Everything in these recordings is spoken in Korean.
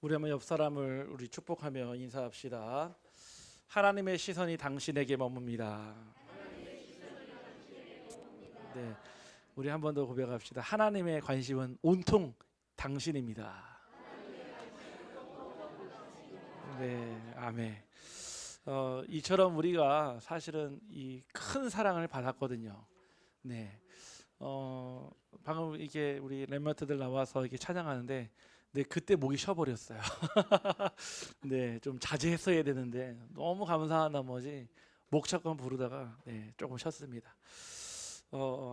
우리 한번 옆 사람을 우리 축복하며 인사합시다. 하나님의 시선이 당신에게 머뭅니다. 네, 우리 한 번 더 고백합시다. 하나님의 관심은 온통 당신입니다. 네, 아멘. 이처럼 우리가 사실은 이 큰 사랑을 받았거든요. 네, 방금 이게 우리 랩런트들 나와서 이렇게 찬양하는데, 네, 그때 목이 쉬어버렸어요. 네, 좀 자제했어야 되는데 너무 감사한 나머지 목 잡고 부르다가 네, 조금 쉬었습니다.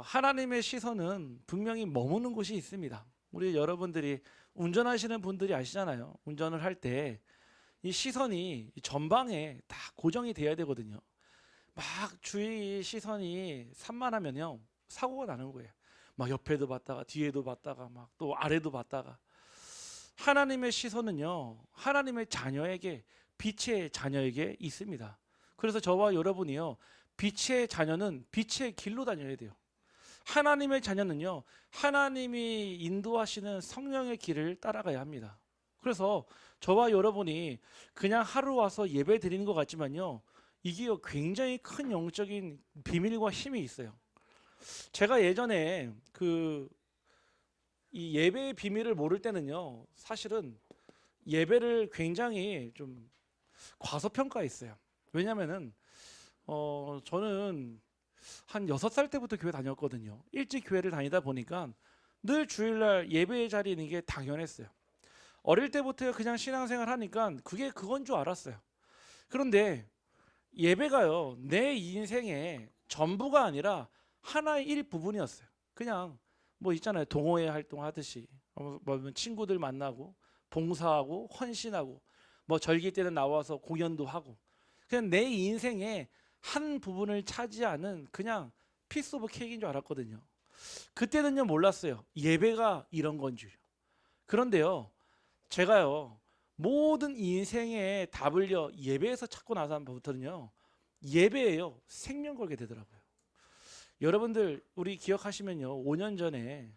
하나님의 시선은 분명히 머무는 곳이 있습니다. 우리 여러분들이 운전하시는 분들이 아시잖아요. 운전을 할 때 이 시선이 전방에 다 고정이 돼야 되거든요. 막 주위 시선이 산만하면요 사고가 나는 거예요. 막 옆에도 봤다가 뒤에도 봤다가 막 또 아래도 봤다가. 하나님의 시선은요 하나님의 자녀에게, 빛의 자녀에게 있습니다. 그래서 저와 여러분이요 빛의 자녀는 빛의 길로 다녀야 돼요. 하나님의 자녀는요 하나님이 인도하시는 성령의 길을 따라가야 합니다. 그래서 저와 여러분이 그냥 하루 와서 예배 드리는 것 같지만요 이게 굉장히 큰 영적인 비밀과 힘이 있어요. 제가 예전에 이 예배의 비밀을 모를 때는요 사실은 예배를 굉장히 좀 과소평가했어요. 왜냐면은 저는 한 6살 때부터 교회 다녔거든요. 일찍 교회를 다니다 보니까 늘 주일날 예배의 자리에 있는 게 당연했어요. 어릴 때부터 그냥 신앙생활 하니까 그건 줄 알았어요. 그런데 예배가요 내 인생의 전부가 아니라 하나의 일부분이었어요. 그냥 뭐 있잖아요 동호회 활동하듯이 뭐 친구들 만나고 봉사하고 헌신하고 뭐 절기 때는 나와서 공연도 하고 그냥 내 인생의 한 부분을 차지하는 그냥 피스 오브 케이크인 줄 알았거든요. 그때는요 몰랐어요 예배가 이런 건 줄. 그런데요 제가요 모든 인생의 답을요 예배에서 찾고 나서부터는요 예배에요 생명 걸게 되더라고요. 여러분들 우리 기억하시면요 5년 전에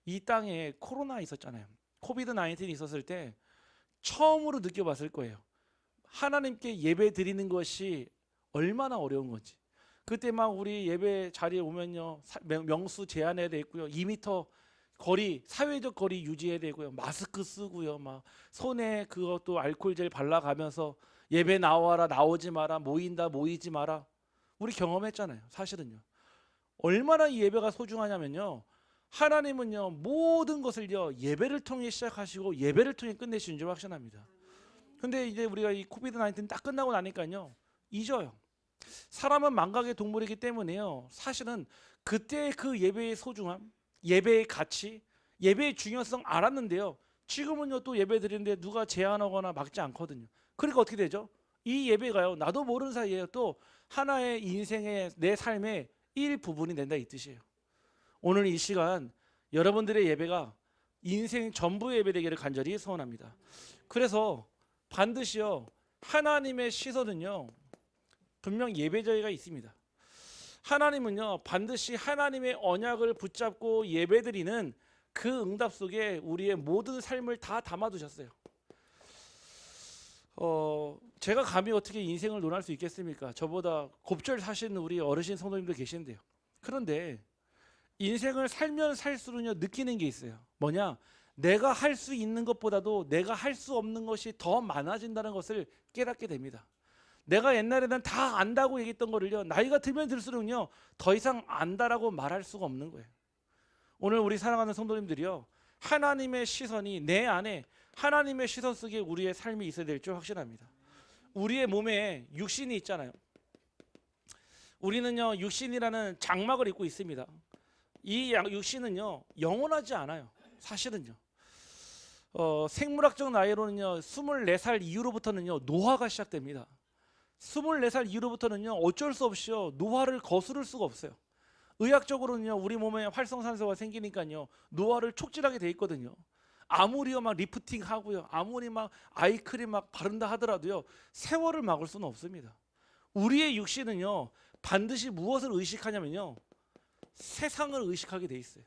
이 땅에 코로나 있었잖아요. 코비드 19 있었을 때 처음으로 느껴봤을 거예요. 하나님께 예배 드리는 것이 얼마나 어려운 건지. 그때 막 우리 예배 자리에 오면요 명수 제한해야 되고요 2m 거리, 사회적 거리 유지해야 되고요 마스크 쓰고요 막 손에 그것도 알코올젤 발라가면서 예배 나와라 나오지 마라 모인다 모이지 마라. 우리 경험했잖아요. 사실은요 얼마나 이 예배가 소중하냐면요 하나님은요 모든 것을요 예배를 통해 시작하시고 예배를 통해 끝내시는 줄 확신합니다. 근데 이제 우리가 이 코비드 19 딱 끝나고 나니까요 잊어요. 사람은 망각의 동물이기 때문에요 사실은 그때 그 예배의 소중함, 예배의 가치, 예배의 중요성 알았는데요 지금은요 또 예배 드리는데 누가 제한하거나 막지 않거든요. 그러니까 어떻게 되죠? 이 예배가요 나도 모르는 사이에 또 하나의 인생의 내 삶의 일부분이 된다 이 뜻이에요. 오늘 이 시간 여러분들의 예배가 인생 전부의 예배 되기를 간절히 소원합니다. 그래서 반드시요 하나님의 시선은요 분명 예배자리가 있습니다. 하나님은요 반드시 하나님의 언약을 붙잡고 예배드리는 그 응답 속에 우리의 모든 삶을 다 담아두셨어요. 제가 감히 어떻게 인생을 논할 수 있겠습니까? 저보다 곱절 사시는 우리 어르신 성도님도 계신데요. 그런데 인생을 살면 살수록요 느끼는 게 있어요. 뭐냐? 내가 할 수 있는 것보다도 내가 할 수 없는 것이 더 많아진다는 것을 깨닫게 됩니다. 내가 옛날에는 다 안다고 얘기했던 거를요 나이가 들면 들수록요 더 이상 안다라고 말할 수가 없는 거예요. 오늘 우리 사랑하는 성도님들이요 하나님의 시선이 내 안에 하나님의 시선 속에 우리의 삶이 있어야 될 줄 확신합니다. 우리의 몸에 육신이 있잖아요. 우리는요 육신이라는 장막을 입고 있습니다. 이 육신은요 영원하지 않아요. 사실은요 생물학적 나이로는요 24살 이후로부터는요 노화가 시작됩니다. 24살 이후로부터는요 어쩔 수 없이요 노화를 거스를 수가 없어요. 의학적으로는요 우리 몸에 활성산소가 생기니까요 노화를 촉진하게 돼 있거든요. 아무리 막 리프팅 하고요 아무리 막 아이크림 막 바른다 하더라도요 세월을 막을 수는 없습니다. 우리의 육신은요 반드시 무엇을 의식하냐면요 세상을 의식하게 돼 있어요.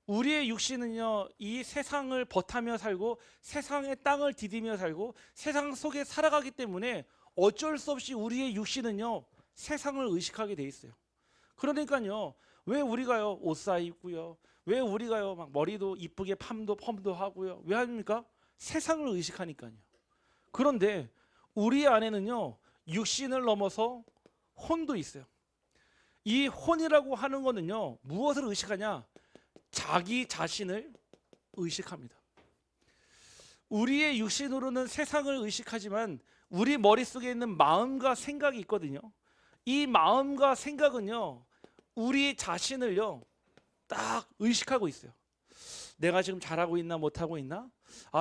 우리의 육신은요, 이 세상을 버타며 살고 세상의 땅을 디디며 살고 세상 속에 살아가기 때문에 어쩔 수 없이 우리의 육신은요, 세상을 의식하게 돼 있어요. 그러니까요, 왜 우리가요 옷 사입고요, 왜 우리가요 막 머리도 이쁘게 펌도 하고요, 왜 합니까? 세상을 의식하니까요. 그런데 우리 안에는요, 육신을 넘어서 혼도 있어요. 이 혼이라고 하는 거는요, 무엇을 의식하냐? 자기 자신을 의식합니다. 우리의 육신으로는 세상을 의식하지만 우리 머릿속에 있는 마음과 생각이 있거든요. 이 마음과 생각은요, 우리 자신을요 딱 의식하고 있어요. 내가 지금 잘하고 있나 못하고 있나?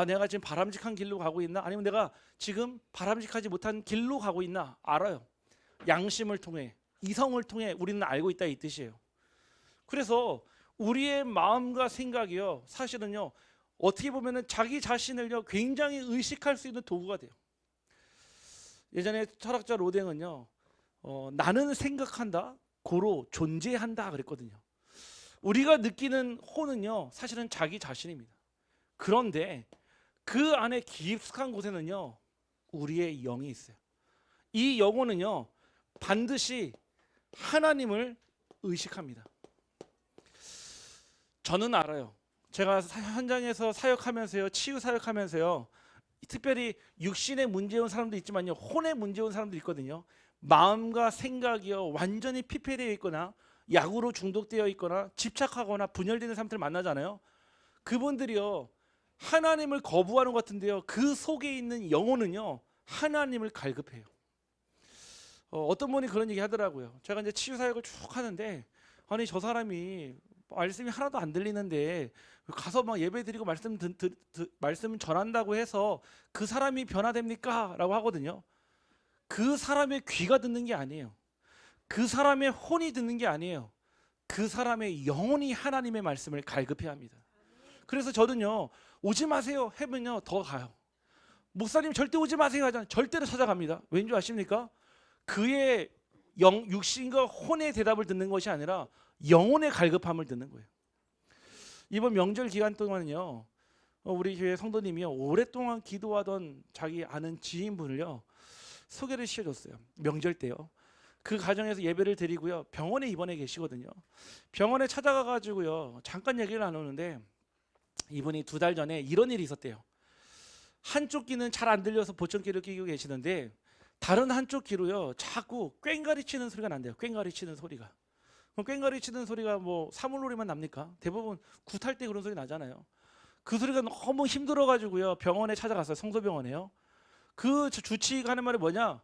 내가 지금 바람직한 길로 가고 있나? 아니면 내가 지금 바람직하지 못한 길로 가고 있나? 알아요. 양심을 통해, 이성을 통해 우리는 알고 있다, 이 뜻이에요. 그래서 우리의 마음과 생각이요, 사실은요, 어떻게 보면은 자기 자신을요 굉장히 의식할 수 있는 도구가 돼요. 예전에 철학자 로댕은요, 나는 생각한다, 고로 존재한다 그랬거든요. 우리가 느끼는 혼은요, 사실은 자기 자신입니다. 그런데 그 안에 깊숙한 곳에는요, 우리의 영이 있어요. 이 영혼은요, 반드시 하나님을 의식합니다. 저는 알아요. 제가 현장에서 사역하면서요, 치유 사역하면서요, 특별히 육신의 문제 온 사람도 있지만요, 혼의 문제 온 사람도 있거든요. 마음과 생각이요 완전히 피폐되어 있거나 약으로 중독되어 있거나 집착하거나 분열되는 사람들을 만나잖아요. 그분들이요, 하나님을 거부하는 것 같은데요, 그 속에 있는 영혼은요, 하나님을 갈급해요. 어떤 분이 그런 얘기 하더라고요. 제가 이제 치유 사역을 쭉 하는데, 아니 저 사람이 말씀이 하나도 안 들리는데 가서 막 예배 드리고 말씀 전한다고 해서 그 사람이 변화됩니까? 라고 하거든요. 그 사람의 귀가 듣는 게 아니에요. 그 사람의 혼이 듣는 게 아니에요. 그 사람의 영혼이 하나님의 말씀을 갈급해야 합니다. 그래서 저는요, 오지 마세요 하면요 더 가요. 목사님 절대 오지 마세요 하잖아요. 절대로 찾아갑니다. 왠지 아십니까? 그의 육신과 혼의 대답을 듣는 것이 아니라 영혼의 갈급함을 듣는 거예요. 이번 명절 기간 동안요, 우리 교회 성도님이요, 오랫동안 기도하던 자기 아는 지인분을요 소개를 시켜줬어요. 명절 때요. 그 가정에서 예배를 드리고요, 병원에 입원해 계시거든요. 병원에 찾아가 가지고요 잠깐 얘기를 나누는데, 이분이 2달 전에 이런 일이 있었대요. 한쪽 귀는 잘 안 들려서 보청기를 끼고 계시는데 다른 한쪽 귀로요 자꾸 꽹가리 치는 소리가 난대요. 꽹가리 치는 소리가. 그럼 꽹가리 치는 소리가 뭐 사물놀이만 납니까? 대부분 굿할 때 그런 소리 나잖아요. 그 소리가 너무 힘들어 가지고요 병원에 찾아갔어요. 성소병원에요. 그 주치의가 하는 말이 뭐냐?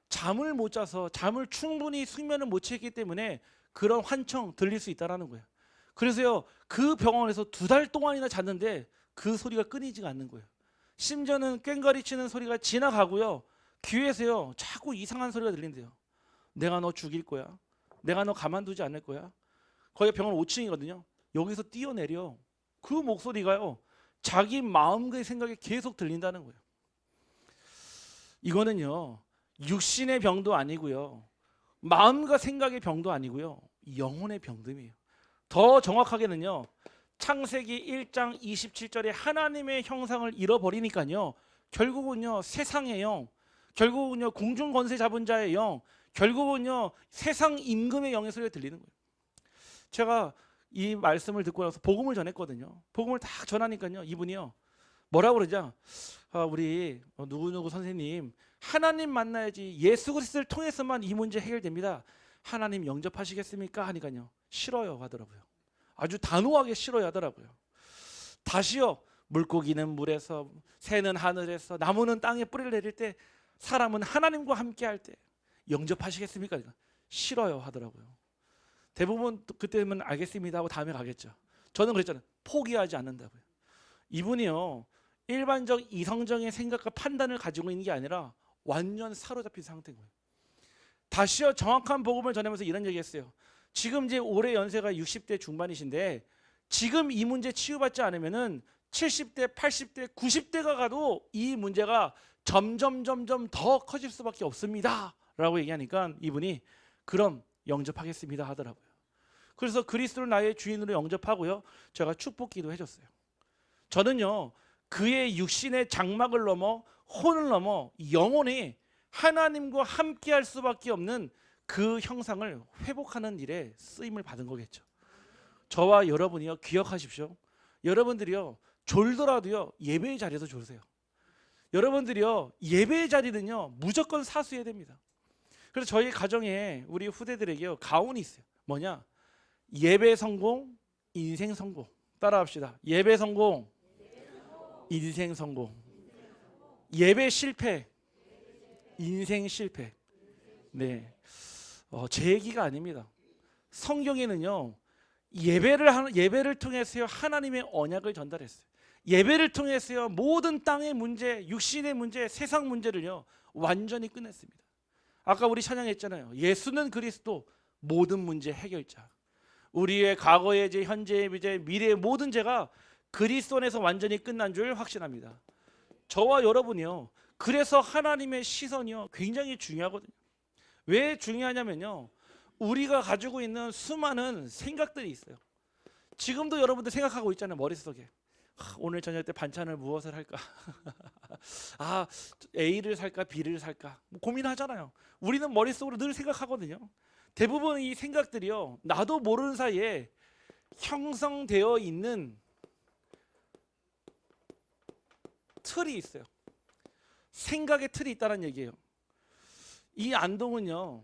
잠을 못 자서, 잠을 충분히 숙면을 못 취했기 때문에 그런 환청 들릴 수 있다라는 거예요. 그래서요 그 병원에서 2달 동안이나 잤는데 그 소리가 끊이지가 않는 거예요. 심지어는 꽹가리 치는 소리가 지나가고요, 귀에서요 자꾸 이상한 소리가 들린대요. 내가 너 죽일 거야, 내가 너 가만두지 않을 거야. 거기 병원 5층이거든요. 여기서 뛰어내려. 그 목소리가요 자기 마음과 생각이 계속 들린다는 거예요. 이거는요 육신의 병도 아니고요, 마음과 생각의 병도 아니고요, 영혼의 병듦이에요. 더 정확하게는요, 창세기 1장 27절에 하나님의 형상을 잃어버리니까요, 결국은요 세상의 영, 결국은요 공중 권세 잡은 자의 영, 결국은요 세상 임금의 영의 소리가 들리는 거예요. 제가 이 말씀을 듣고 나서 복음을 전했거든요. 복음을 딱 전하니까요, 이분이요 뭐라고 그러죠? 우리 누구누구 선생님, 하나님 만나야지, 예수 그리스도를 통해서만 이 문제 해결됩니다. 하나님 영접하시겠습니까? 하니까요 싫어요 하더라고요. 아주 단호하게 싫어요 하더라고요. 다시요, 물고기는 물에서, 새는 하늘에서, 나무는 땅에 뿌리를 내릴 때, 사람은 하나님과 함께 할 때 영접하시겠습니까? 싫어요 하더라고요. 대부분 그때면 알겠습니다 하고 다음에 가겠죠. 저는 그랬잖아요. 포기하지 않는다고요. 이분이요 일반적 이성적인 생각과 판단을 가지고 있는 게 아니라 완전 사로잡힌 상태인 거예요. 다시요 정확한 복음을 전하면서 이런 얘기했어요. 지금 이제 올해 연세가 60대 중반이신데 지금 이 문제 치유받지 않으면은 70대, 80대, 90대가 가도 이 문제가 점점 더 커질 수밖에 없습니다 라고 얘기하니까 이분이 그럼 영접하겠습니다 하더라고요. 그래서 그리스도를 나의 주인으로 영접하고요, 제가 축복기도 해줬어요. 저는요, 그의 육신의 장막을 넘어 혼을 넘어 영혼이 하나님과 함께할 수밖에 없는 그 형상을 회복하는 일에 쓰임을 받은 거겠죠. 저와 여러분이요, 기억하십시오. 여러분들이요, 졸더라도요 예배의 자리에서 졸으세요. 여러분들이요, 예배의 자리는요 무조건 사수해야 됩니다. 그래서 저희 가정에 우리 후대들에게요 가훈이 있어요. 뭐냐? 예배 성공, 인생 성공. 따라합시다. 예배 성공, 인생 성공. 예배 실패, 인생 실패. 네, 제 얘기가 아닙니다. 성경에는요 예배를 통해서요 하나님의 언약을 전달했어요. 예배를 통해서요 모든 땅의 문제, 육신의 문제, 세상 문제를요 완전히 끝냈습니다. 아까 우리 찬양했잖아요. 예수는 그리스도, 모든 문제 해결자. 우리의 과거의 죄, 현재의 죄, 미래의 모든 죄가 그리스도 안에서 완전히 끝난 줄 확신합니다. 저와 여러분이요, 그래서 하나님의 시선이요 굉장히 중요하거든요. 왜 중요하냐면요, 우리가 가지고 있는 수많은 생각들이 있어요. 지금도 여러분들 생각하고 있잖아요. 머릿속에 오늘 저녁 때 반찬을 무엇을 할까? 아, A를 살까 B를 살까? 뭐 고민하잖아요. 우리는 머릿속으로 늘 생각하거든요. 대부분 이 생각들이요 나도 모르는 사이에 형성되어 있는 틀이 있어요. 생각의 틀이 있다는 얘기예요. 이 안동은요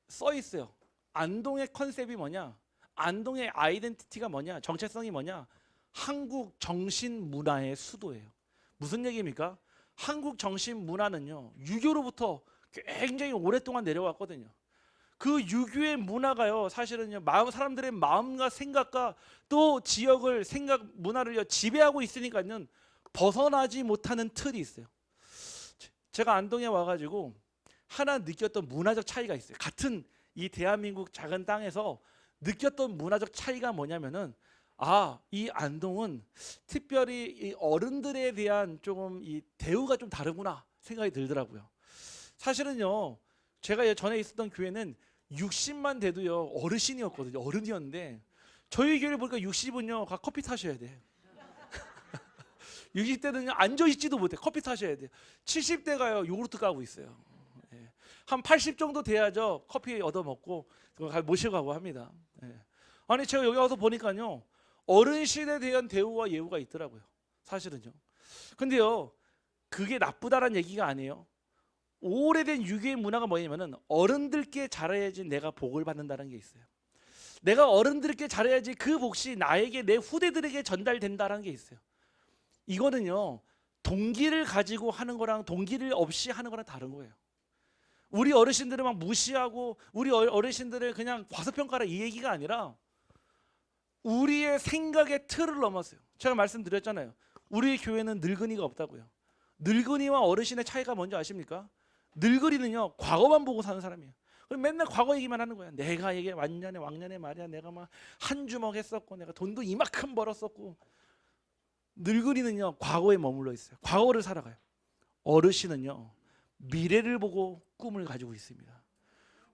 써 있어요. 안동의 컨셉이 뭐냐? 안동의 아이덴티티가 뭐냐? 정체성이 뭐냐? 한국 정신 문화의 수도예요. 무슨 얘기입니까? 한국 정신 문화는요 유교로부터 굉장히 오랫동안 내려왔거든요. 그 유교의 문화가요 사실은요 사람들의 마음과 생각과 또 지역을 생각 문화를요 지배하고 있으니까요 벗어나지 못하는 틀이 있어요. 제가 안동에 와가지고 하나 느꼈던 문화적 차이가 있어요. 같은 이 대한민국 작은 땅에서 느꼈던 문화적 차이가 뭐냐면은, 이 안동은 특별히 이 어른들에 대한 조금 이 대우가 좀 다르구나 생각이 들더라고요. 사실은요 제가 전에 있었던 교회는 60만 돼도요 어르신이었거든요. 어른이었는데 저희 교회를 보니까 60은요 가 커피 타셔야 돼. 60대는요 앉아있지도 못해. 커피 타셔야 돼요. 70대가요 요구르트 까고 있어요. 예. 한 80 정도 돼야죠 커피 얻어먹고 모시고 가고 합니다. 예. 아니 제가 여기 와서 보니까요 어른신에 대한 대우와 예우가 있더라고요. 사실은요. 근데요 그게 나쁘다는 얘기가 아니에요. 오래된 유교의 문화가 뭐냐면은 어른들께 잘해야지 내가 복을 받는다는 게 있어요. 내가 어른들께 잘해야지 그 복이 나에게, 내 후대들에게 전달된다는 게 있어요. 이거는요 동기를 가지고 하는 거랑 동기를 없이 하는 거랑 다른 거예요. 우리 어르신들을 막 무시하고 우리 어르신들을 그냥 과소평가라 이 얘기가 아니라 우리의 생각의 틀을 넘었어요. 제가 말씀드렸잖아요. 우리 교회는 늙은이가 없다고요. 늙은이와 어르신의 차이가 뭔지 아십니까? 늙은이는요 과거만 보고 사는 사람이에요. 그럼 맨날 과거 얘기만 하는 거야. 내가 이게 완년에 왕년에 말이야 내가 막 한 주먹 했었고 내가 돈도 이만큼 벌었었고. 늙은이는요 과거에 머물러 있어요. 과거를 살아가요. 어르신은요 미래를 보고 꿈을 가지고 있습니다.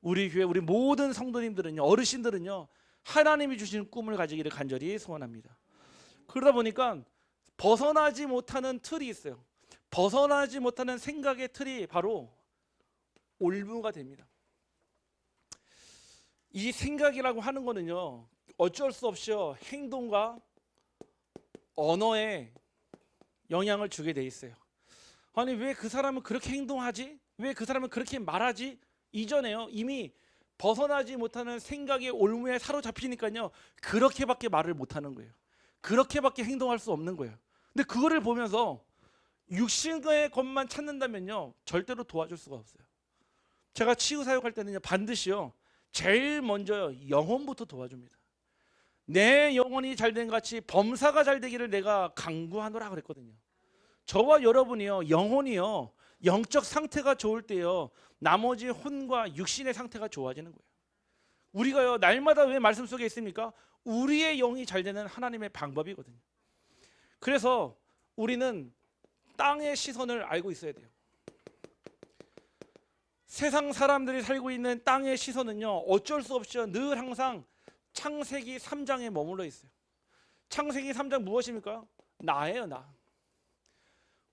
우리 교회 우리 모든 성도님들은요, 어르신들은요 하나님이 주신 꿈을 가지기를 간절히 소원합니다. 그러다 보니까 벗어나지 못하는 틀이 있어요. 벗어나지 못하는 생각의 틀이 바로 올무가 됩니다. 이 생각이라고 하는 거는요 어쩔 수 없이 행동과 언어에 영향을 주게 돼 있어요. 아니 왜 그 사람은 그렇게 행동하지? 왜 그 사람은 그렇게 말하지? 이전에요 이미 벗어나지 못하는 생각의 올무에 사로잡히니까요 그렇게밖에 말을 못하는 거예요. 그렇게밖에 행동할 수 없는 거예요. 근데 그거를 보면서 육신의 것만 찾는다면요 절대로 도와줄 수가 없어요. 제가 치유 사역할 때는요 반드시요 제일 먼저 영혼부터 도와줍니다. 내 영혼이 잘된 같이 범사가 잘 되기를 내가 강구하노라 그랬거든요. 저와 여러분이요 영혼이요 영적 상태가 좋을 때요 나머지 혼과 육신의 상태가 좋아지는 거예요. 우리가요 날마다 왜 말씀 속에 있습니까? 우리의 영이 잘 되는 하나님의 방법이거든요. 그래서 우리는 땅의 시선을 알고 있어야 돼요. 세상 사람들이 살고 있는 땅의 시선은요 어쩔 수 없이 늘 항상 창세기 3장에 머물러 있어요. 창세기 3장 무엇입니까? 나예요, 나.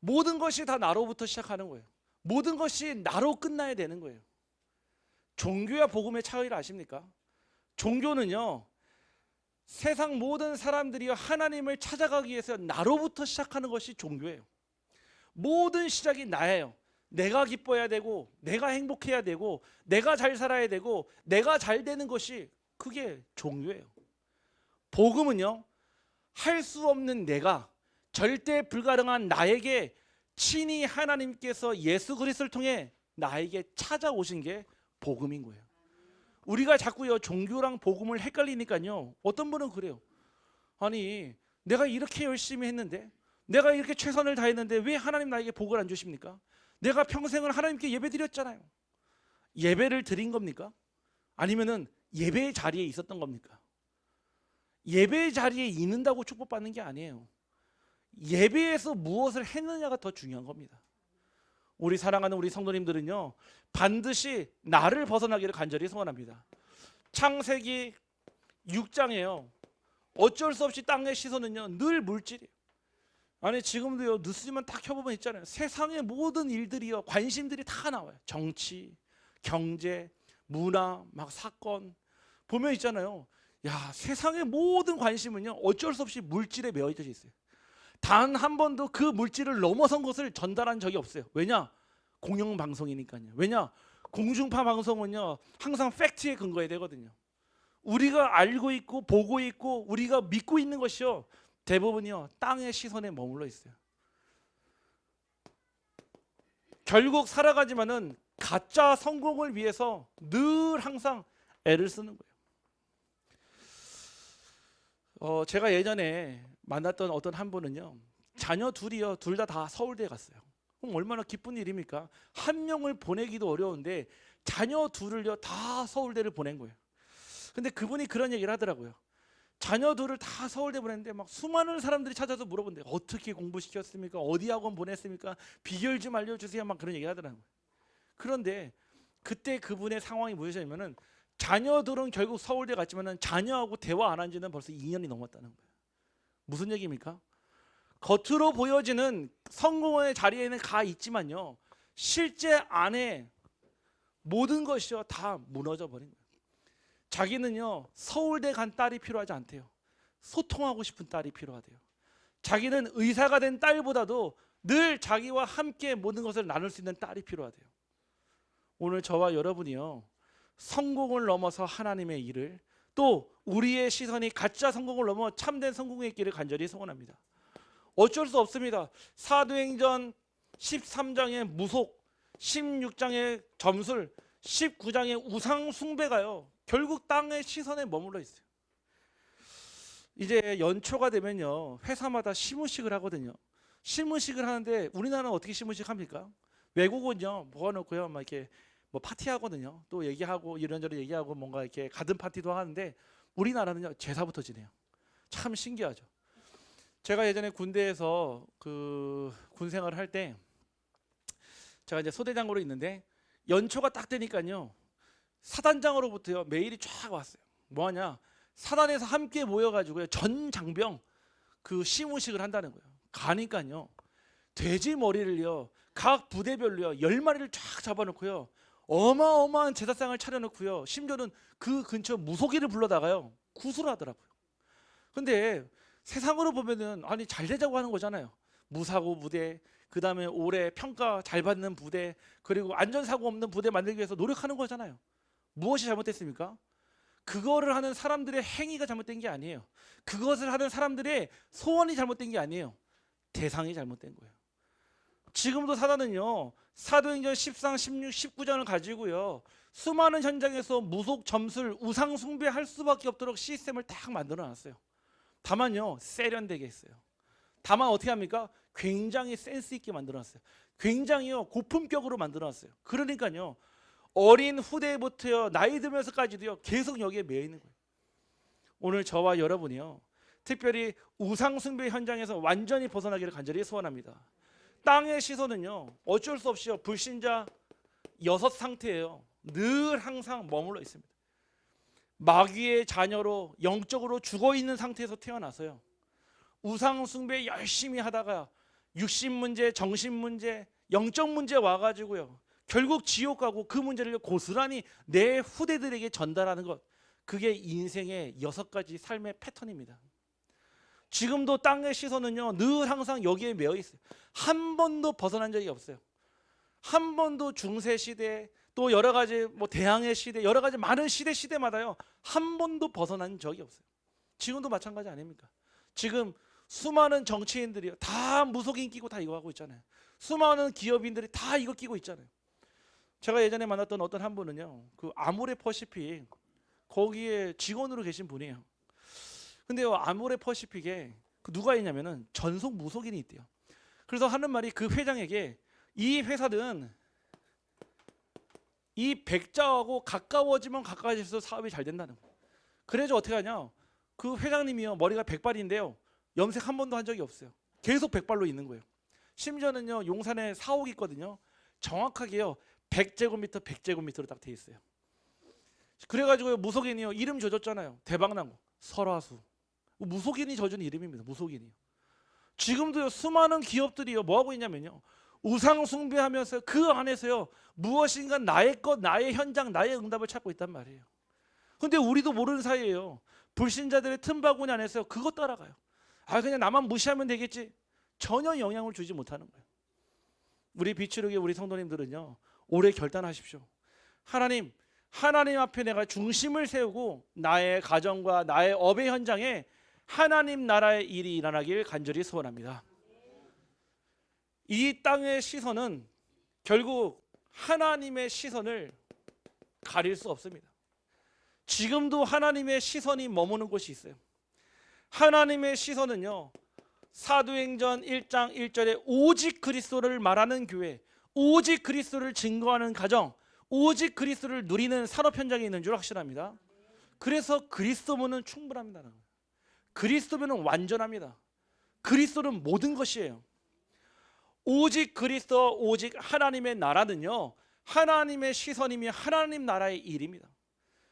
모든 것이 다 나로부터 시작하는 거예요. 모든 것이 나로 끝나야 되는 거예요. 종교와 복음의 차이를 아십니까? 종교는요, 세상 모든 사람들이 하나님을 찾아가기 위해서 나로부터 시작하는 것이 종교예요. 모든 시작이 나예요. 내가 기뻐해야 되고, 내가 행복해야 되고, 내가 잘 살아야 되고, 내가 잘 되는 것이 그게 종교예요. 복음은요, 할 수 없는 내가, 절대 불가능한 나에게 친히 하나님께서 예수 그리스도를 통해 나에게 찾아오신 게 복음인 거예요. 우리가 자꾸요 종교랑 복음을 헷갈리니까요. 어떤 분은 그래요. 아니, 내가 이렇게 열심히 했는데, 내가 이렇게 최선을 다했는데 왜 하나님 나에게 복을 안 주십니까? 내가 평생을 하나님께 예배 드렸잖아요. 예배를 드린 겁니까? 아니면은 예배의 자리에 있었던 겁니까? 예배의 자리에 있는다고 축복받는 게 아니에요. 예배에서 무엇을 했느냐가 더 중요한 겁니다. 우리 사랑하는 우리 성도님들은요, 반드시 나를 벗어나기를 간절히 소원합니다. 창세기 6장에요, 어쩔 수 없이 땅의 시선은요 늘 물질이에요. 아니, 지금도요 뉴스만 딱 켜보면 있잖아요. 세상의 모든 일들이요, 관심들이 다 나와요. 정치, 경제, 문화, 막 사건 보면 있잖아요. 야, 세상의 모든 관심은요 어쩔 수 없이 물질에 매여져 있어요. 단 한 번도 그 물질을 넘어선 것을 전달한 적이 없어요. 왜냐? 공영방송이니까요. 왜냐? 공중파 방송은요 항상 팩트에 근거해야 되거든요. 우리가 알고 있고 보고 있고 우리가 믿고 있는 것이요 대부분이요 땅의 시선에 머물러 있어요. 결국 살아가지만은 가짜 성공을 위해서 늘 항상 애를 쓰는 거예요. 제가 예전에 만났던 어떤 한 분은요, 자녀 둘이요 둘 다 서울대에 갔어요. 그럼 얼마나 기쁜 일입니까? 한 명을 보내기도 어려운데 자녀 둘을요 다 서울대를 보낸 거예요. 근데 그분이 그런 얘기를 하더라고요. 자녀 둘을 다 서울대 보냈는데 막 수많은 사람들이 찾아서 물어본대. 어떻게 공부시켰습니까? 어디 학원 보냈습니까? 비결 좀 알려주세요. 막 그런 얘기 하더라고요. 그런데 그때 그분의 상황이 무엇이냐면은 자녀들은 결국 서울대 갔지만은 자녀하고 대화 안 한 지는 벌써 2년이 넘었다는 거예요. 무슨 얘기입니까? 겉으로 보여지는 성공의 자리에는 가 있지만요, 실제 안에 모든 것이요 다 무너져 버린 거예요. 자기는요 서울대 간 딸이 필요하지 않대요. 소통하고 싶은 딸이 필요하대요. 자기는 의사가 된 딸보다도 늘 자기와 함께 모든 것을 나눌 수 있는 딸이 필요하대요. 오늘 저와 여러분이요 성공을 넘어서 하나님의 일을, 또 우리의 시선이 가짜 성공을 넘어 참된 성공의 길을 간절히 소원합니다. 어쩔 수 없습니다. 사도행전 13장의 무속, 16장의 점술, 19장의 우상 숭배가요 결국 땅의 시선에 머물러 있어요. 이제 연초가 되면요 회사마다 시무식을 하거든요. 시무식을 하는데 우리나라는 어떻게 시무식 합니까? 외국은요 모아놓고요 막 이렇게 뭐 파티하거든요. 또 얘기하고 이런저런 얘기하고 뭔가 이렇게 가든 파티도 하는데 우리나라는요 제사부터 지내요. 참 신기하죠. 제가 예전에 군대에서 그 군 생활을 할 때 제가 이제 소대장으로 있는데 연초가 딱 되니까요 사단장으로부터요 메일이 쫙 왔어요. 뭐하냐? 사단에서 함께 모여가지고요 전 장병 그 시무식을 한다는 거예요. 가니까요 돼지 머리를요 각 부대별로요 10마리를 쫙 잡아놓고요 어마어마한 제사상을 차려놓고요 심지어는 그 근처 무속인을 불러다가요 구슬을 하더라고요. 근데 세상으로 보면은 아니 잘 되자고 하는 거잖아요. 무사고 부대, 그 다음에 올해 평가 잘 받는 부대, 그리고 안전사고 없는 부대 만들기 위해서 노력하는 거잖아요. 무엇이 잘못됐습니까? 그거를 하는 사람들의 행위가 잘못된 게 아니에요. 그것을 하는 사람들의 소원이 잘못된 게 아니에요. 대상이 잘못된 거예요. 지금도 사단은요 사도행전 13, 16, 19장을 가지고요 수많은 현장에서 무속, 점술, 우상 숭배할 수밖에 없도록 시스템을 딱 만들어 놨어요. 다만요 세련되게 했어요. 다만 어떻게 합니까? 굉장히 센스 있게 만들어 놨어요. 굉장히요 고품격으로 만들어 놨어요. 그러니까요 어린 후대부터요 나이 들면서까지도요 계속 여기에 매여 있는 거예요. 오늘 저와 여러분이요 특별히 우상 숭배 현장에서 완전히 벗어나기를 간절히 소원합니다. 땅의 시선은요 어쩔 수 없이요 불신자 6 상태예요. 늘 항상 머물러 있습니다. 마귀의 자녀로 영적으로 죽어 있는 상태에서 태어나서요. 우상 숭배 열심히 하다가 육신 문제, 정신 문제, 영적 문제 와가지고요. 결국 지옥 가고 그 문제를 고스란히 내 후대들에게 전달하는 것. 그게 인생의 6가지 삶의 패턴입니다. 지금도 땅의 시선은요, 늘 항상 여기에 매여 있어요. 한 번도 벗어난 적이 없어요. 한 번도 중세 시대, 또 여러 가지 대항해 시대, 여러 가지 많은 시대마다요, 한 번도 벗어난 적이 없어요. 지금도 마찬가지 아닙니까? 지금 수많은 정치인들이 다 무속인 끼고 다 이거 하고 있잖아요. 수많은 기업인들이 다 이거 끼고 있잖아요. 제가 예전에 만났던 어떤 한 분은요, 그 아모레 퍼시픽 거기에 직원으로 계신 분이에요. 근데요, 아모레 퍼시픽에 누가 있냐면은 전속 무속인이 있대요. 그래서 하는 말이 그 회장에게 이 회사는 이 백자하고 가까워지면 가까워질수록 사업이 잘 된다는 거예요. 그래서 어떻게 하냐? 그 회장님이요, 머리가 백발인데요, 염색 한 번도 한 적이 없어요. 계속 백발로 있는 거예요. 심지어는요, 용산에 사옥이 있거든요. 정확하게요 100제곱미터 100제곱미터로 딱 돼 있어요. 그래가지고 무속인이요, 이름 져줬잖아요. 대박난 거 설화수. 무속인이 져준 이름입니다. 무속인이요. 지금도요 수많은 기업들이요 뭐 하고 있냐면요, 우상 숭배하면서 그 안에서요 무엇인가 나의 것, 나의 현장, 나의 응답을 찾고 있단 말이에요. 근데 우리도 모르는 사이에요, 불신자들의 틈바구니 안에서 그거 따라가요. 아, 그냥 나만 무시하면 되겠지. 전혀 영향을 주지 못하는 거예요. 우리 비추르기 우리 성도님들은요, 올해 결단하십시오. 하나님 앞에 내가 중심을 세우고 나의 가정과 나의 업의 현장에 하나님 나라의 일이 일어나길 간절히 소원합니다. 이 땅의 시선은 결국 하나님의 시선을 가릴 수 없습니다. 지금도 하나님의 시선이 머무는 곳이 있어요. 하나님의 시선은요, 사도행전 1장 1절에 오직 그리스도를 말하는 교회, 오직 그리스도를 증거하는 가정, 오직 그리스도를 누리는 산업 현장에 있는 줄 확신합니다. 그래서 그리스도면은 충분합니다. 그리스도면은 완전합니다. 그리스도는 모든 것이에요. 오직 그리스도, 오직 하나님의 나라는요, 하나님의 시선이며 하나님 나라의 일입니다.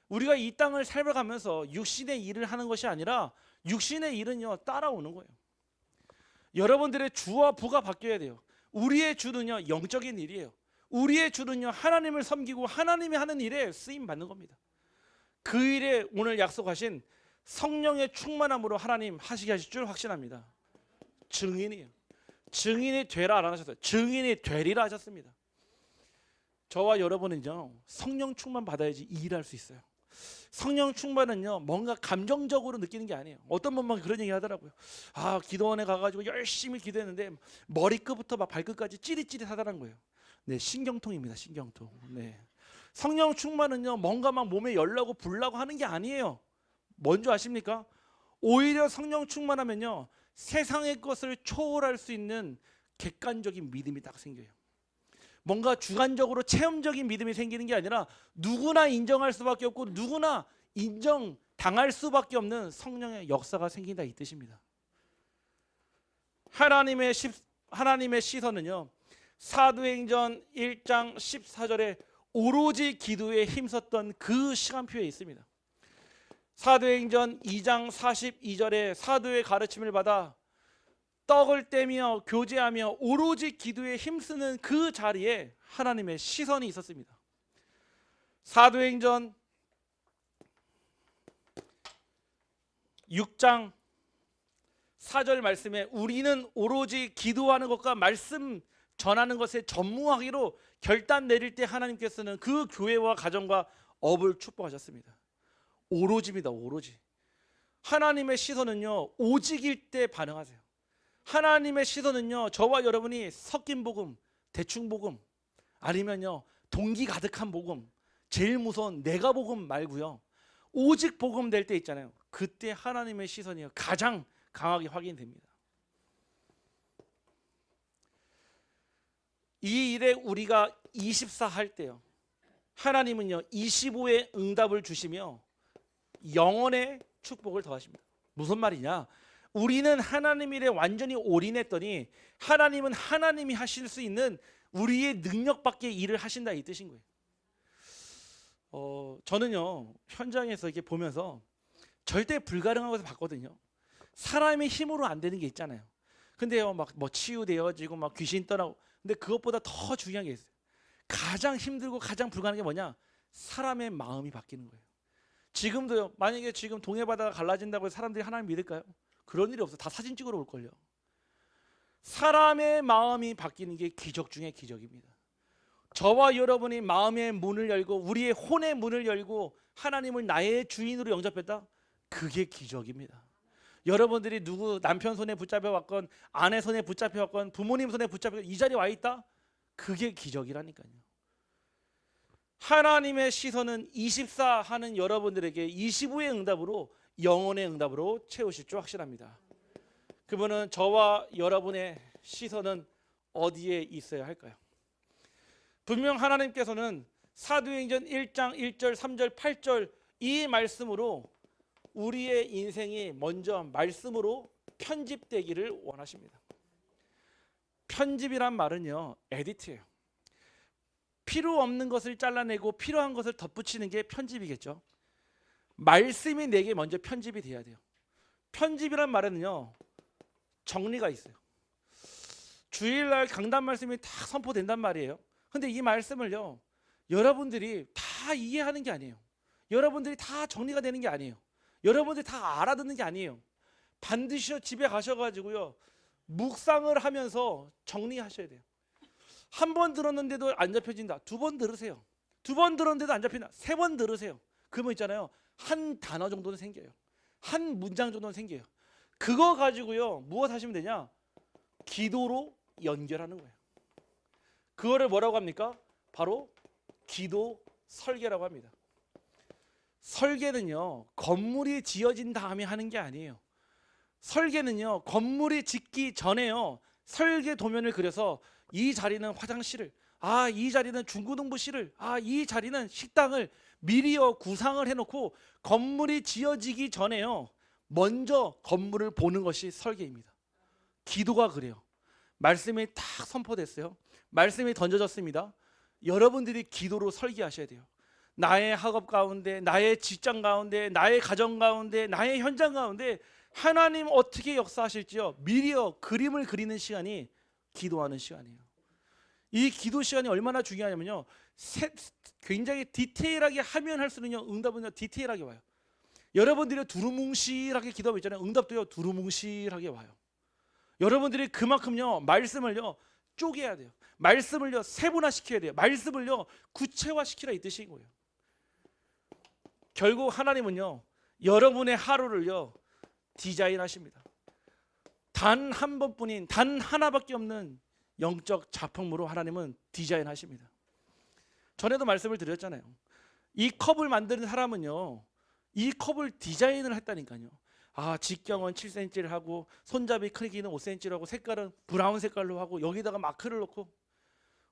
우리가 이 땅을 살아가면서 육신의 일을 하는 것이 아니라 육신의 일은요 따라오는 거예요. 여러분들의 주와 부가 바뀌어야 돼요. 우리의 주는요 영적인 일이에요. 우리의 주는요 하나님을 섬기고 하나님이 하는 일에 쓰임 받는 겁니다. 그 일에 오늘 약속하신 성령의 충만함으로 하나님 하시게 하실 줄 확신합니다. 증인이에요. 증인이 되라 안 하셨어요. 증인이 되리라 하셨습니다. 저와 여러분은요 성령 충만 받아야지 이 일할 수 있어요. 성령 충만은요 뭔가 감정적으로 느끼는 게 아니에요. 어떤 분만 그런 얘기 하더라고요. 아, 기도원에 가가지고 열심히 기도했는데 머리끝부터 막 발끝까지 찌릿찌릿하다는 거예요. 네, 신경통입니다. 신경통. 네. 성령 충만은요 뭔가 막 몸에 열나고 불나고 하는 게 아니에요. 뭔지 아십니까? 오히려 성령 충만하면요 세상의 것을 초월할 수 있는 객관적인 믿음이 딱 생겨요. 뭔가 주관적으로 체험적인 믿음이 생기는 게 아니라 누구나 인정할 수밖에 없고 누구나 인정당할 수밖에 없는 성령의 역사가 생긴다, 이 뜻입니다. 하나님의 시선은요 사도행전 1장 14절에 오로지 기도에 힘썼던 그 시간표에 있습니다. 사도행전 2장 42절에 사도의 가르침을 받아 떡을 떼며 교제하며 오로지 기도에 힘쓰는 그 자리에 하나님의 시선이 있었습니다. 사도행전 6장 4절 말씀에 우리는 오로지 기도하는 것과 말씀 전하는 것에 전무하기로 결단 내릴 때 하나님께서는 그 교회와 가정과 업을 축복하셨습니다. 오로지입니다. 오로지. 하나님의 시선은요 오직일 때 반응하세요. 하나님의 시선은요 저와 여러분이 섞인 복음, 대충 복음, 아니면요 동기 가득한 복음, 제일 무서운 내가 복음 말고요 오직 복음 될 때 있잖아요. 그때 하나님의 시선이 가장 강하게 확인됩니다. 이 일에 우리가 24 할 때요 하나님은요 25의 응답을 주시며 영원의 축복을 더하십니다. 무슨 말이냐? 우리는 하나님 일에 완전히 올인했더니 하나님은 하나님이 하실 수 있는 우리의 능력 밖의 일을 하신다, 이 뜻인 거예요. 저는요 현장에서 이렇게 보면서 절대 불가능한 것을 봤거든요. 사람의 힘으로 안 되는 게 있잖아요. 근데요 막 뭐 치유되어지고 막 귀신 떠나고, 근데 그것보다 더 중요한 게 있어요. 가장 힘들고 가장 불가능한 게 뭐냐? 사람의 마음이 바뀌는 거예요. 지금도요, 만약에 지금 동해바다가 갈라진다고 해서 사람들이 하나님 믿을까요? 그런 일이 없어. 다 사진 찍으러 올걸요. 사람의 마음이 바뀌는 게 기적 중에 기적입니다. 저와 여러분이 마음의 문을 열고 우리의 혼의 문을 열고 하나님을 나의 주인으로 영접했다? 그게 기적입니다. 여러분들이 누구 남편 손에 붙잡혀 왔건 아내 손에 붙잡혀 왔건 부모님 손에 붙잡혀 이 자리에 와 있다? 그게 기적이라니까요. 하나님의 시선은 24 하는 여러분들에게 25의 응답으로, 영혼의 응답으로 채우실 줄 확신합니다. 그분은 저와 여러분의 시선은 어디에 있어야 할까요? 분명 하나님께서는 사도행전 1장 1절 3절 8절 이 말씀으로 우리의 인생이 먼저 말씀으로 편집되기를 원하십니다. 편집이란 말은요, 에디트예요. 필요 없는 것을 잘라내고 필요한 것을 덧붙이는 게 편집이겠죠. 말씀이 내게 먼저 편집이 돼야 돼요. 편집이란 말에는요 정리가 있어요. 주일날 강단 말씀이 다 선포된단 말이에요. 근데 이 말씀을요 여러분들이 다 이해하는 게 아니에요. 여러분들이 다 정리가 되는 게 아니에요. 여러분들이 다 알아듣는 게 아니에요. 반드시 집에 가셔가지고요 묵상을 하면서 정리하셔야 돼요. 한 번 들었는데도 안 잡혀진다. 두 번 들으세요. 두 번 들었는데도 안 잡힌다. 세 번 들으세요. 그러면 있잖아요 한 단어 정도는 생겨요. 한 문장 정도는 생겨요. 그거 가지고요 무엇 하시면 되냐? 기도로 연결하는 거예요. 그거를 뭐라고 합니까? 바로 기도 설계라고 합니다. 설계는요 건물이 지어진 다음에 하는 게 아니에요. 설계는요 건물이 짓기 전에요 설계 도면을 그려서 이 자리는 화장실을, 이 자리는 중고등부실을, 이 자리는 식당을 미리요 구상을 해놓고 건물이 지어지기 전에요 먼저 건물을 보는 것이 설계입니다. 기도가 그래요. 말씀이 딱 선포됐어요. 말씀이 던져졌습니다. 여러분들이 기도로 설계하셔야 돼요. 나의 학업 가운데, 나의 직장 가운데, 나의 가정 가운데, 나의 현장 가운데 하나님 어떻게 역사하실지요 미리요 그림을 그리는 시간이 기도하는 시간이에요. 이 기도 시간이 얼마나 중요하냐면요 굉장히 디테일하게 하면 할수록요 응답은요 디테일하게 와요. 여러분들이 두루뭉실하게 기도하고 있잖아요. 응답도요 두루뭉실하게 와요. 여러분들이 그만큼요 말씀을요 쪼개야 돼요. 말씀을요 세분화시켜야 돼요. 말씀을요 구체화시키라 이 뜻인 거예요. 결국 하나님은요 여러분의 하루를요 디자인하십니다. 단 한 번뿐인, 단 하나밖에 없는 영적 작품으로 하나님은 디자인하십니다. 전에도 말씀을 드렸잖아요. 이 컵을 만드는 사람은요 이 컵을 디자인을 했다니까요. 직경은 7cm를 하고 손잡이 크기는 5cm로 하고 색깔은 브라운 색깔로 하고 여기다가 마크를 넣고,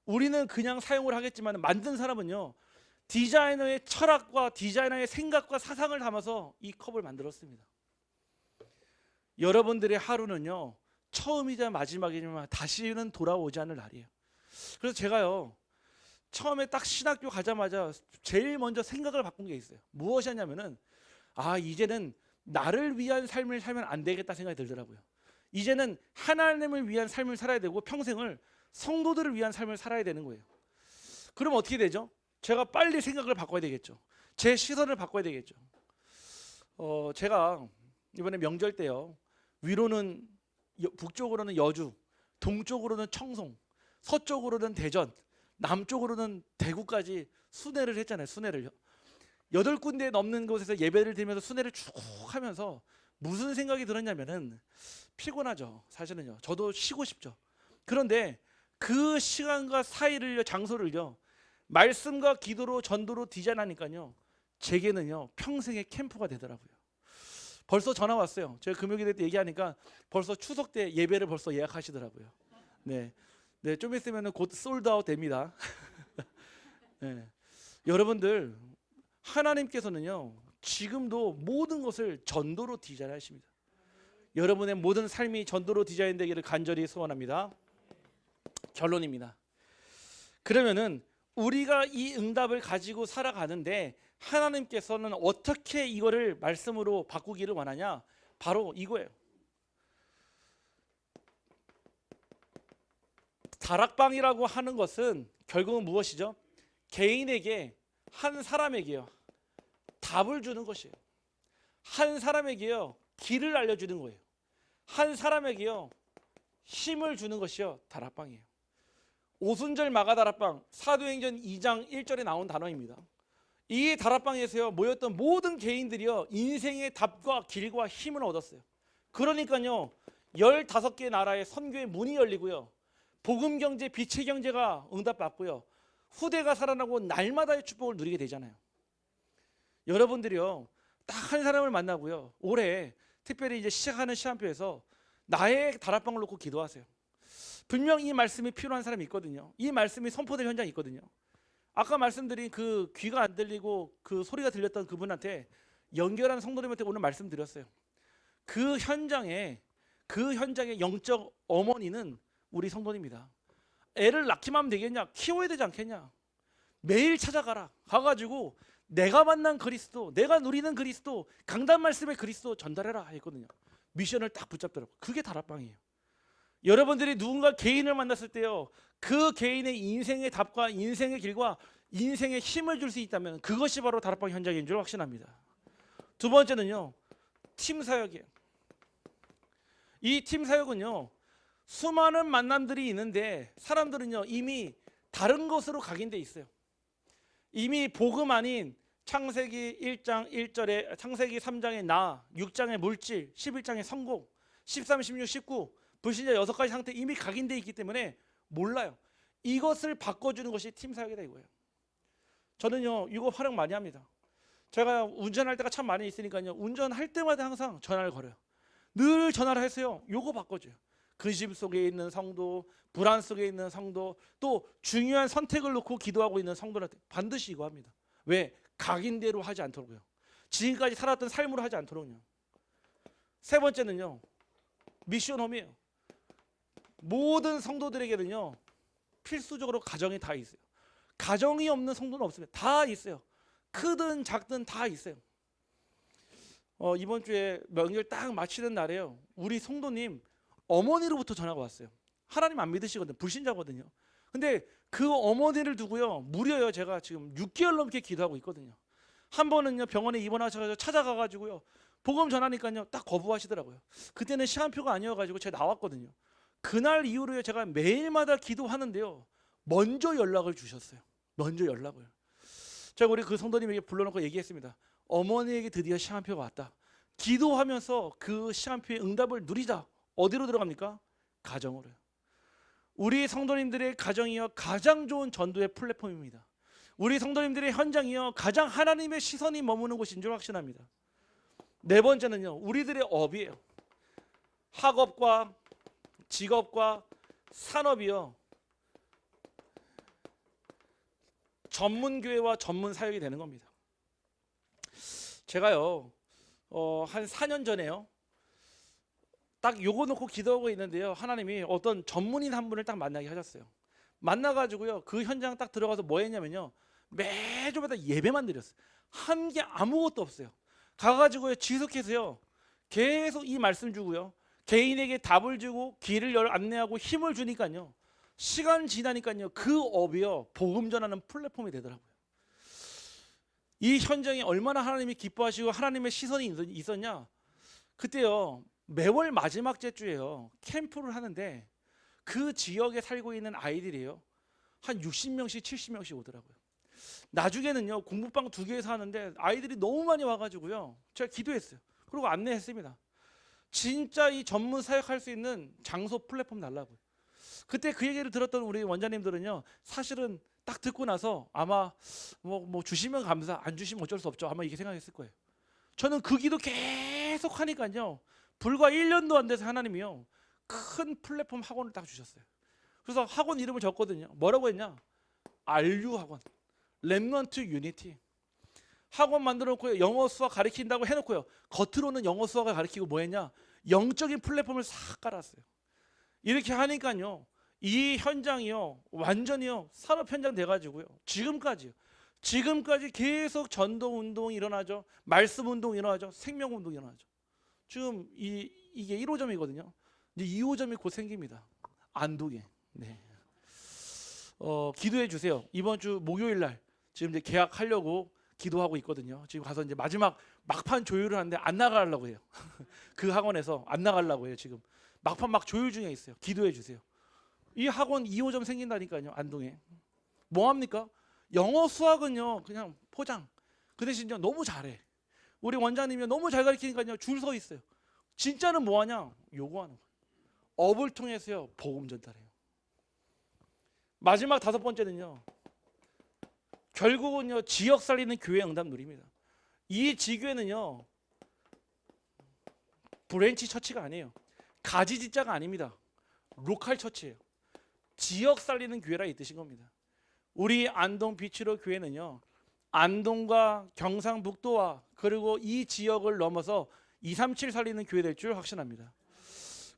우리는 그냥 사용을 하겠지만 만든 사람은요 디자이너의 철학과 디자이너의 생각과 사상을 담아서 이 컵을 만들었습니다. 여러분들의 하루는요 처음이자 마지막이지만 다시는 돌아오지 않을 날이에요. 그래서 제가요 처음에 딱 신학교 가자마자 제일 먼저 생각을 바꾼 게 있어요. 무엇이었냐면은 이제는 나를 위한 삶을 살면 안 되겠다 생각이 들더라고요. 이제는 하나님을 위한 삶을 살아야 되고 평생을 성도들을 위한 삶을 살아야 되는 거예요. 그럼 어떻게 되죠? 제가 빨리 생각을 바꿔야 되겠죠. 제 시선을 바꿔야 되겠죠. 제가 이번에 명절 때요 위로는 북쪽으로는 여주, 동쪽으로는 청송, 서쪽으로는 대전, 남쪽으로는 대구까지 순회를 했잖아요. 순회를요 8군데 넘는 곳에서 예배를 드리면서 순회를 쭉 하면서 무슨 생각이 들었냐면은 피곤하죠. 사실은요 저도 쉬고 싶죠. 그런데 그 시간과 사이를요 장소를요 말씀과 기도로 전도로 디자인하니까요 제게는요 평생의 캠프가 되더라고요. 벌써 전화 왔어요. 제가 금요일에 때 얘기하니까 벌써 추석 때 예배를 벌써 예약하시더라고요. 네, 좀 있으면 곧 솔드아웃 됩니다. 네. 여러분들 하나님께서는요 지금도 모든 것을 전도로 디자인하십니다. 여러분의 모든 삶이 전도로 디자인되기를 간절히 소원합니다. 결론입니다. 그러면은 우리가 이 응답을 가지고 살아가는데 하나님께서는 어떻게 이거를 말씀으로 바꾸기를 원하냐? 바로 이거예요. 다락방이라고 하는 것은 결국은 무엇이죠? 개인에게, 한 사람에게요, 답을 주는 것이에요. 한 사람에게요, 길을 알려주는 거예요. 한 사람에게요, 힘을 주는 것이요, 다락방이에요. 오순절 마가다락방, 사도행전 2장 1절에 나온 단어입니다. 이 다락방에서요 모였던 모든 개인들이요 인생의 답과 길과 힘을 얻었어요. 그러니까요 15개 나라의 선교의 문이 열리고요, 복음 경제, 빛의 경제가 응답받고요, 후대가 살아나고 날마다의 축복을 누리게 되잖아요. 여러분들이요 딱 한 사람을 만나고요, 올해 특별히 이제 시작하는 시간표에서 나의 다락방을 놓고 기도하세요. 분명 이 말씀이 필요한 사람이 있거든요. 이 말씀이 선포될 현장이 있거든요. 아까 말씀드린 그 귀가 안 들리고 그 소리가 들렸던 그분한테 연결한 성도님한테 오늘 말씀드렸어요. 그 현장의 영적 어머니는 우리 성도님입니다. 애를 낳기만 하면 되겠냐? 키워야 되지 않겠냐? 매일 찾아가라. 가가지고 내가 만난 그리스도, 내가 누리는 그리스도, 강단 말씀의 그리스도 전달해라 했거든요. 미션을 딱 붙잡더라고요. 그게 다락방이에요. 여러분들이 누군가 개인을 만났을 때요, 그 개인의 인생의 답과 인생의 길과 인생의 힘을 줄 수 있다면 그것이 바로 다락방 현장인 줄 확신합니다. 두 번째는요, 팀 사역이에요. 이 팀 사역은요, 수많은 만남들이 있는데 사람들은요 이미 다른 것으로 각인돼 있어요. 이미 복음 아닌 창세기 1장 1절에, 창세기 3장의 나, 6장의 물질, 11장의 성공, 13, 16, 19 불신자 6가지 상태 이미 각인돼 있기 때문에 몰라요. 이것을 바꿔주는 것이 팀 사역이다 이거예요. 저는요 이거 활용 많이 합니다. 제가 운전할 때가 참 많이 있으니까요, 운전할 때마다 항상 전화를 걸어요. 늘 전화를 해서요 요거 바꿔줘요. 근심 속에 있는 성도, 불안 속에 있는 성도, 또 중요한 선택을 놓고 기도하고 있는 성도한테 반드시 이거 합니다. 왜? 각인대로 하지 않도록요. 지금까지 살았던 삶으로 하지 않도록요. 세 번째는요, 미션홈이에요. 모든 성도들에게는요 필수적으로 가정이 다 있어요. 가정이 없는 성도는 없습니다. 다 있어요. 크든 작든 다 있어요. 이번 주에 명절 딱 마치는 날에요, 우리 성도님 어머니로부터 전화가 왔어요. 하나님 안 믿으시거든요. 불신자거든요. 근데 그 어머니를 두고요 무려요 제가 지금 6개월 넘게 기도하고 있거든요. 한 번은요 병원에 입원하셔서 찾아가가지고요 복음 전하니까요 딱 거부하시더라고요. 그때는 시간표가 아니어가지고 제가 나왔거든요. 그날 이후로요 제가 매일마다 기도하는데요 먼저 연락을 주셨어요. 먼저 연락을. 제가 우리 그 성도님에게 불러놓고 얘기했습니다. 어머니에게 드디어 시간표가 왔다. 기도하면서 그 시간표의 응답을 누리자. 어디로 들어갑니까? 가정으로요. 우리 성도님들의 가정이요 가장 좋은 전도의 플랫폼입니다. 우리 성도님들의 현장이요 가장 하나님의 시선이 머무는 곳인 줄 확신합니다. 네 번째는요 우리들의 업이에요. 학업과 직업과 산업이요 전문교회와 전문 사역이 되는 겁니다. 제가요 한 4년 전에요 딱 요거 놓고 기도하고 있는데요, 하나님이 어떤 전문인 한 분을 딱 만나게 하셨어요. 만나가지고요 그 현장 딱 들어가서 뭐 했냐면요, 매주마다 예배만 드렸어요. 한 게 아무것도 없어요. 가가지고요 지속해서요 계속 이 말씀 주고요, 개인에게 답을 주고 길을 안내하고 힘을 주니까요, 시간 지나니까요 그 업이요 복음 전하는 플랫폼이 되더라고요. 이 현장에 얼마나 하나님이 기뻐하시고 하나님의 시선이 있었냐, 그때요 매월 마지막 주에요 캠프를 하는데 그 지역에 살고 있는 아이들이요 한 60명씩 70명씩 오더라고요. 나중에는요 공부방 2개에서 하는데 아이들이 너무 많이 와가지고요 제가 기도했어요. 그리고 안내했습니다. 진짜 이 전문 사역할 수 있는 장소 플랫폼 달라고요. 그때 그 얘기를 들었던 우리 원장님들은요 사실은 딱 듣고 나서 아마 뭐 주시면 감사, 안 주시면 어쩔 수 없죠, 아마 이렇게 생각했을 거예요. 저는 그 기도 계속 하니까요 불과 1년도 안 돼서 하나님이요 큰 플랫폼 학원을 딱 주셨어요. 그래서 학원 이름을 적거든요. 뭐라고 했냐? RU 학원, 렘넌트 유니티 학원 만들어 놓고요 영어 수학 가르친다고 해놓고요 겉으로는 영어 수학을 가르치고 뭐 했냐? 영적인 플랫폼을 싹 깔았어요. 이렇게 하니까요 이 현장이요 완전히요 산업 현장 돼가지고요 지금까지 계속 전도 운동이 일어나죠. 말씀 운동이 일어나죠. 생명 운동이 일어나죠. 지금 이게 1호점이거든요. 이제 2호점이 곧 생깁니다. 안동에. 네. 기도해 주세요. 이번 주 목요일 날 지금 이제 계약하려고 기도하고 있거든요. 지금 가서 이제 마지막 막판 조율을 하는데 안 나가려고 해요. 그 학원에서 안 나가려고 해요. 지금 막판 막 조율 중에 있어요. 기도해 주세요. 이 학원 2호점 생긴다니까요. 안동에. 뭐 합니까? 영어 수학은요 그냥 포장. 그 대신요 너무 잘해. 우리 원장님이 너무 잘 가르치니까요 줄 서 있어요. 진짜는 뭐 하냐? 요구하는 거예요. 업을 통해서요 복음 전달해요. 마지막 5번째는요. 결국은요 지역 살리는 교회 응답 누립니다. 이 지교회는요 브랜치 처치가 아니에요. 가지 짓자가 아닙니다. 로컬 처치예요. 지역 살리는 교회라 이 뜻인 겁니다. 우리 안동 비치로 교회는요 안동과 경상북도와 그리고 이 지역을 넘어서 237 살리는 교회 될 줄 확신합니다.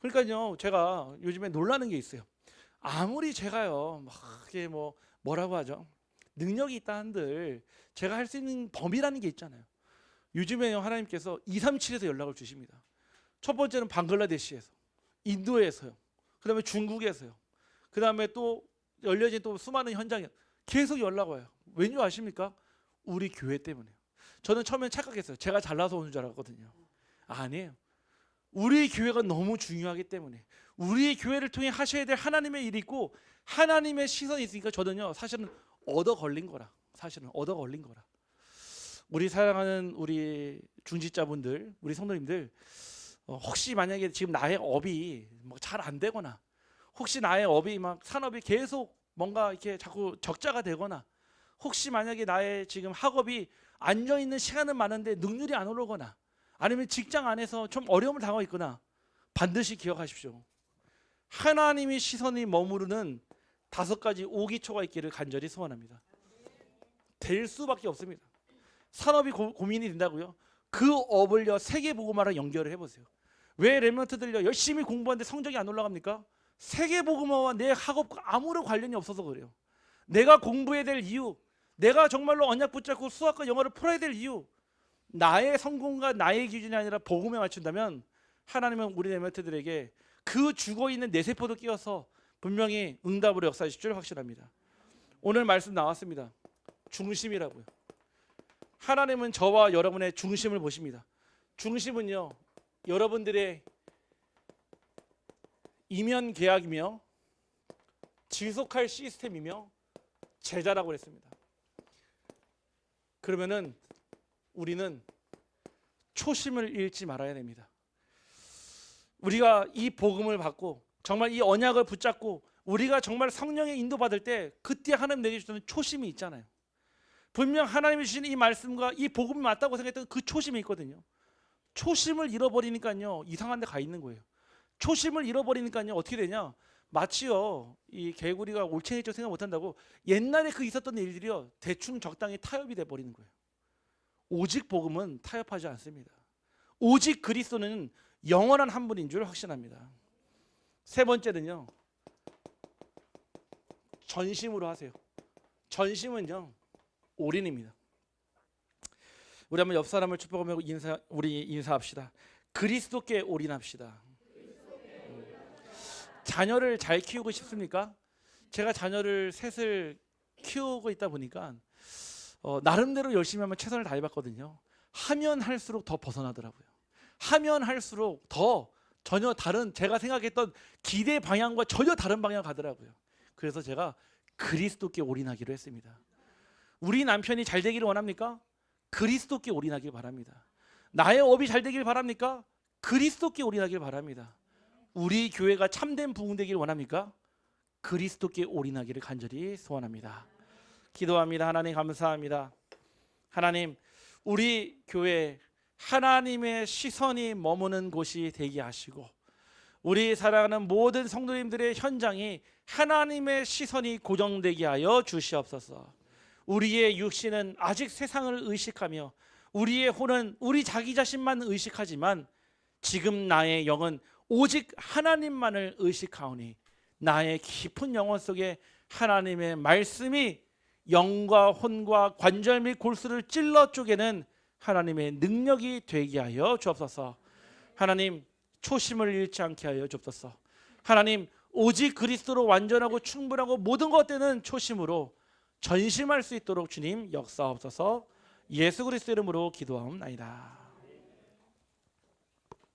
그러니까요 제가 요즘에 놀라는 게 있어요. 아무리 제가요 막 이게 뭐라고 하죠? 능력이 있다 한들 제가 할 수 있는 범위라는 게 있잖아요. 요즘에요 하나님께서 237에서 연락을 주십니다. 첫 번째는 방글라데시에서, 인도에서요, 그 다음에 중국에서요, 그 다음에 또 열려진 또 수많은 현장에 계속 연락 와요. 왠지 아십니까? 우리 교회 때문에요. 저는 처음엔 착각했어요. 제가 잘나서 오는 줄 알았거든요. 아니에요. 우리 교회가 너무 중요하기 때문에 우리 교회를 통해 하셔야 될 하나님의 일이 있고 하나님의 시선이 있으니까 저는요 사실은 얻어 걸린 거라. 우리 사랑하는 우리 중직자분들, 우리 성도님들, 혹시 만약에 지금 나의 업이 잘 안 되거나 혹시 나의 업이 막 산업이 계속 뭔가 이렇게 자꾸 적자가 되거나 혹시 만약에 나의 지금 학업이 앉아 있는 시간은 많은데 능률이 안 오르거나 아니면 직장 안에서 좀 어려움을 당하고 있거나 반드시 기억하십시오. 하나님의 시선이 머무르는 5가지 오기초가 있기를 간절히 소원합니다. 될 수밖에 없습니다. 산업이 고민이 된다고요? 그 업을요 세계복음화랑 연결을 해보세요. 왜 렘넌트들요 열심히 공부하는데 성적이 안 올라갑니까? 세계복음화와 내 학업과 아무런 관련이 없어서 그래요. 내가 공부해야 될 이유, 내가 정말로 언약 붙잡고 수학과 영어를 풀어야 될 이유, 나의 성공과 나의 기준이 아니라 복음에 맞춘다면 하나님은 우리 렘넌트들에게 그 죽어있는 내 세포도 끼워서 분명히 응답으로 역사하실 줄 확신합니다. 오늘 말씀 나왔습니다. 중심이라고요. 하나님은 저와 여러분의 중심을 보십니다. 중심은요 여러분들의 이면 계약이며 지속할 시스템이며 제자라고 했습니다. 그러면은 우리는 초심을 잃지 말아야 됩니다. 우리가 이 복음을 받고 정말 이 언약을 붙잡고 우리가 정말 성령의 인도받을 때 그때 하나님 내게 주시는 초심이 있잖아요. 분명 하나님이 주신 이 말씀과 이 복음이 맞다고 생각했던 그 초심이 있거든요. 초심을 잃어버리니까요 이상한 데 가 있는 거예요. 초심을 잃어버리니까요 어떻게 되냐, 마치요 이 개구리가 올챙이처럼 생각 못한다고 옛날에 그 있었던 일들이요 대충 적당히 타협이 돼 버리는 거예요. 오직 복음은 타협하지 않습니다. 오직 그리스도는 영원한 한 분인 줄 확신합니다. 세 번째는요 전심으로 하세요. 전심은요 올인입니다. 우리 한번 옆 사람을 축복하며 우리 인사합시다. 그리스도께 올인합시다. 자녀를 잘 키우고 싶습니까? 제가 자녀를 셋을 키우고 있다 보니까 나름대로 열심히 하면 최선을 다해봤거든요. 하면 할수록 더 벗어나더라고요. 하면 할수록 더 전혀 다른 제가 생각했던 기대 방향과 전혀 다른 방향 가더라고요. 그래서 제가 그리스도께 올인하기로 했습니다. 우리 남편이 잘 되기를 원합니까? 그리스도께 올인하길 바랍니다. 나의 업이 잘 되길 바랍니까? 그리스도께 올인하길 바랍니다. 우리 교회가 참된 부흥 되길 원합니까? 그리스도께 올인하기를 간절히 소원합니다. 기도합니다. 하나님 감사합니다. 하나님 우리 교회 하나님의 시선이 머무는 곳이 되게 하시고 우리 사랑하는 모든 성도님들의 현장이 하나님의 시선이 고정되게 하여 주시옵소서. 우리의 육신은 아직 세상을 의식하며 우리의 혼은 우리 자기 자신만 의식하지만 지금 나의 영은 오직 하나님만을 의식하오니 나의 깊은 영혼 속에 하나님의 말씀이 영과 혼과 관절 및 골수를 찔러 쪼개는 하나님의 능력이 되게 하여 주옵소서. 하나님, 초심을 잃지 않게 하여 주옵소서. 하나님, 오직 그리스도로 완전하고 충분하고 모든 것 되는 초심으로 전심할 수 있도록 주님 역사하옵소서. 예수 그리스도 이름으로 기도하옵나이다.